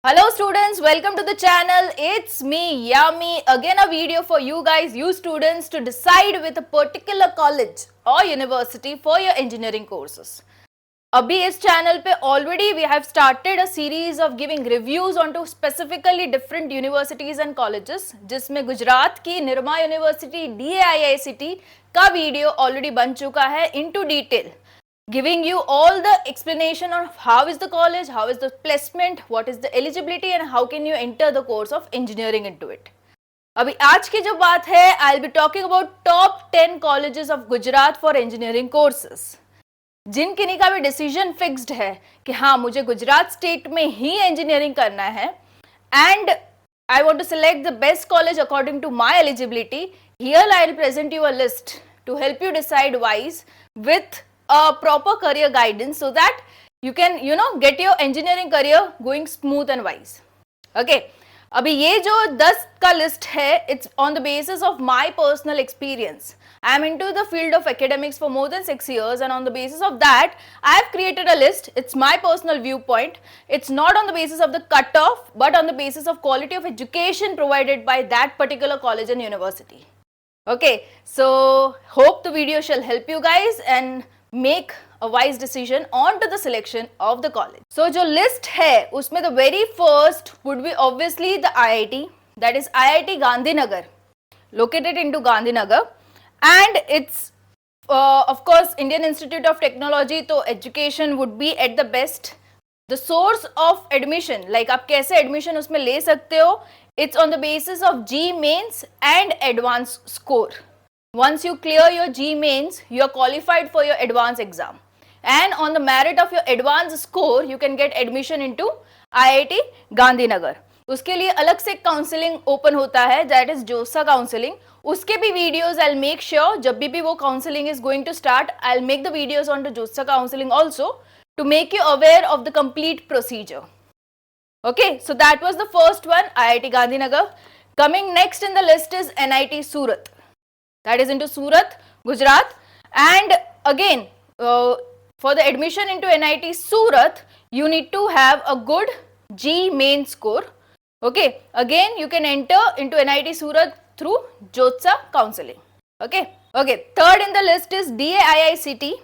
Hello students, welcome to the channel. It's me, Yami. Again a video for you guys, you students to decide with a particular college or university for your engineering courses. अभी इस channel पे already we have started a series of giving reviews on to specifically different universities and colleges, जिसमें गुजरात की Nirma university DAIICT का video already बन चुका है into detail, giving you all the explanation of how is the college, how is the placement, what is the eligibility and how can you enter the course of engineering into it. अभी आज की जो बात है, I'll be talking about top 10 colleges of Gujarat for engineering courses, जिन किन्हीं का भी decision fixed है कि हाँ मुझे गुजरात स्टेट में ही इंजीनियरिंग करना है and I want to select the best college according to my eligibility. Here I will present you a list to help you decide wise with a proper career guidance so that you can get your engineering career going smooth and wise. Okay, अभी ये जो 10 का list है, it's on the basis of my personal experience. I am into the field of academics for more than 6 years and on the basis of that I have created a list. It's my personal viewpoint. It's not on the basis of the cutoff but on the basis of quality of education provided by that particular college and university. Okay, so hope the video shall help you guys and make a wise decision on to the selection of the college. So जो list है उसमें the very first would be obviously the IIT, that is IIT Gandhinagar, located into Gandhinagar, and it's of course Indian Institute of Technology, तो education would be at the best. The source of admission, like आप कैसे admission उसमें ले सकते हो, it's on the basis of G mains and advanced score. Once you clear your G mains, you are qualified for your advanced exam. And on the merit of your advanced score, you can get admission into IIT Gandhinagar. उसके लिए अलग से counselling open होता है, that is जोसा counselling. उसके भी videos I'll make sure जब भी वो counselling is going to start, I'll make the videos on the जोसा counselling also to make you aware of the complete procedure. Okay, so that was the first one, IIT Gandhinagar. Coming next in the list is NIT Surat. That is into Surat, Gujarat. And again, for the admission into NIT Surat, you need to have a good G main score. Okay, again you can enter into NIT Surat through JOTSA counseling. Okay, third in the list is DAIICT,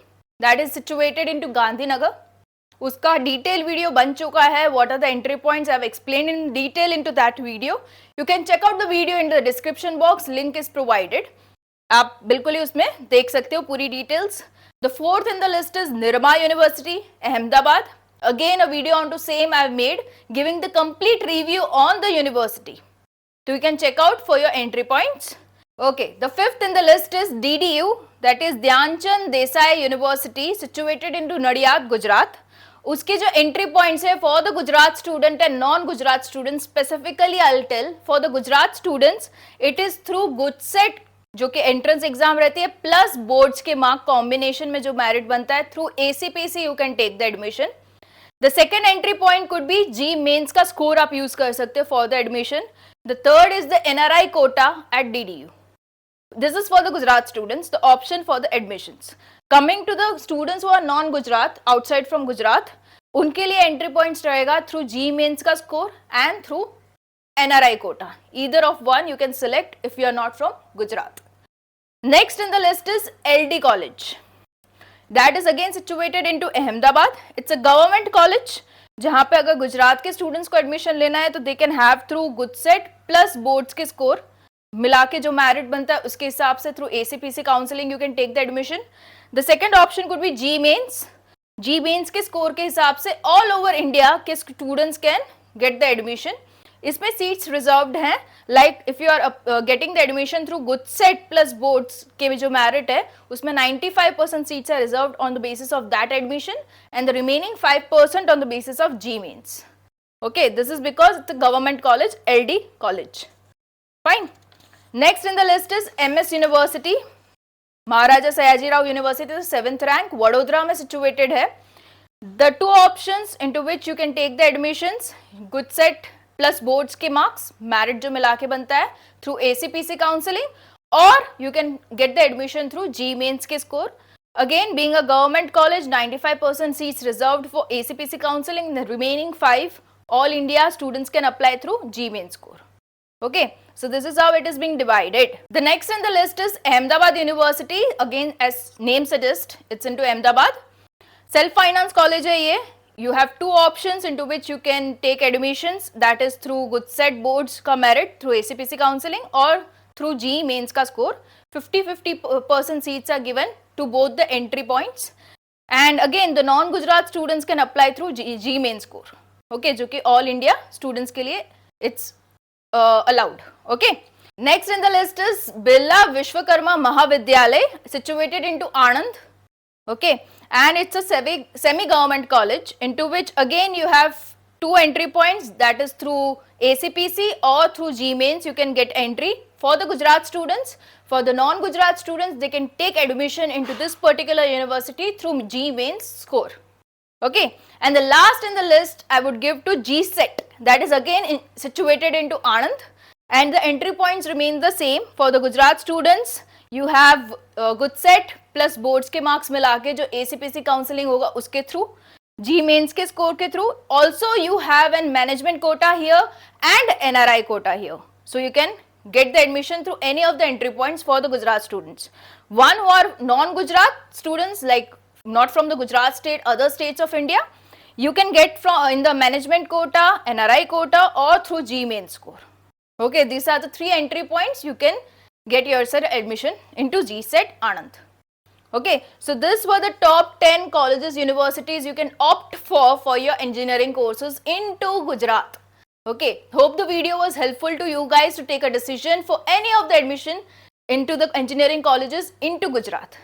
that is situated into Gandhinagar. उसका detail video बन चुका है. What are the entry points, I have explained in detail into that video. You can check out the video in the description box, link is provided. आप बिल्कुल ही उसमें देख सकते हो पूरी details. The fourth in the list is Nirma university, Ahmedabad. Again a video on to same I have made giving the complete review on the university, so you can check out for your entry points. Okay, the fifth in the list is DDU, that is Dhyan Chand Desai University, situated into Nadiyad, Gujarat. उसके जो entry points है for the Gujarat student and non Gujarat student, specifically I will tell for the Gujarat students it is through GUJCET, जो कि entrance exam रहती है, plus boards के mark combination में जो मेरिट बनता है. Through ACPC you can take the admission. The second entry point could be JEE mains का स्कोर आप यूज कर सकते हो for the admission. The third is the NRI quota at DDU. This is for the Gujarat students, the option for the admissions. Coming to the students who are non-Gujarat, outside from Gujarat, उनके लिए entry points रहेगा through JEE mains का score and through NRI कोटा. Either of one you can select if you are not from Gujarat. Next in the list is LD College. That is again situated into Ahmedabad. It's a government college जहाँ पे अगर गुजरात के students को admission लेना है तो they can have through GUJCET plus boards के score मिला के जो मेरिट बनता है उसके हिसाब से through ACPC counselling you can take the admission. The second option could be JEE mains. JEE mains के स्कोर के हिसाब से ऑल ओवर इंडिया के students can get the admission. इसमें सीट्स रिजर्व्ड हैं, like if you are getting the admission through GUJCET plus boards के जो merit है उसमें 95% seats are reserved on the basis of that admission and the remaining 5% on the basis of JEE mains. Okay, this is because it's a government college, LD college. Fine. Next in the list is MS University, Maharaja Sayajirao University, 7th rank, Vadodara में situated है. The two options into which you can take the admissions, Gujarat plus boards के marks, merit जो मिला के बनता है through ACPC counseling, or you can get the admission through G mains के score. Again, being a government college, 95% seats reserved for ACPC counseling, the remaining 5 all India students can apply through GMain score. Okay, so this is how it is being divided. The next in the list is Ahmedabad University. Again, as name suggests, it's into Ahmedabad. Self-finance college hai ye. You have two options into which you can take admissions, that is through GUJSET boards ka merit through ACPC counseling or through GE mains ka score. 50-50% seats are given to both the entry points. And again, the non-Gujarat students can apply through GE main score. Okay, जो कि all India students के लिए it's allowed. Okay. Next in the list is Birla Vishwakarma Mahavidyalay, situated into Anand. Okay, and it's a semi-government college into which again you have two entry points, that is through ACPC or through GMains you can get entry for the Gujarat students. For the non-Gujarat students, they can take admission into this particular university through GMains score. Okay, and the last in the list I would give to GSET, that is again situated into Anand, and the entry points remain the same. For the Gujarat students, you have GUJSET plus boards के marks मिला के जो ACPC counseling होगा उसके through, GMains के score के through. Also you have an management quota here and NRI quota here. So you can get the admission through any of the entry points for the Gujarat students. One who are non-Gujarat students, like not from the Gujarat state, other states of India, you can get from in the management quota, NRI quota or through GMain score. Okay, these are the three entry points you can get yourself admission into GSET Anand. Okay, so this were the top 10 colleges, universities you can opt for your engineering courses into Gujarat. Okay, hope the video was helpful to you guys to take a decision for any of the admission into the engineering colleges into Gujarat.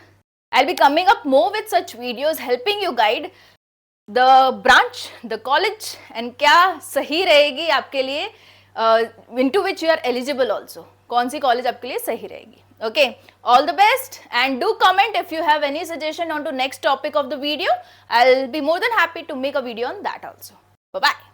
I'll be coming up more with such videos helping you guide the branch, the college and क्या सही रहेगी आपके लिए into which you are eligible also. कौन सी college आपके लिए सही रहेगी. Okay, all the best and do comment if you have any suggestion on to next topic of the video. I'll be more than happy to make a video on that also. Bye bye.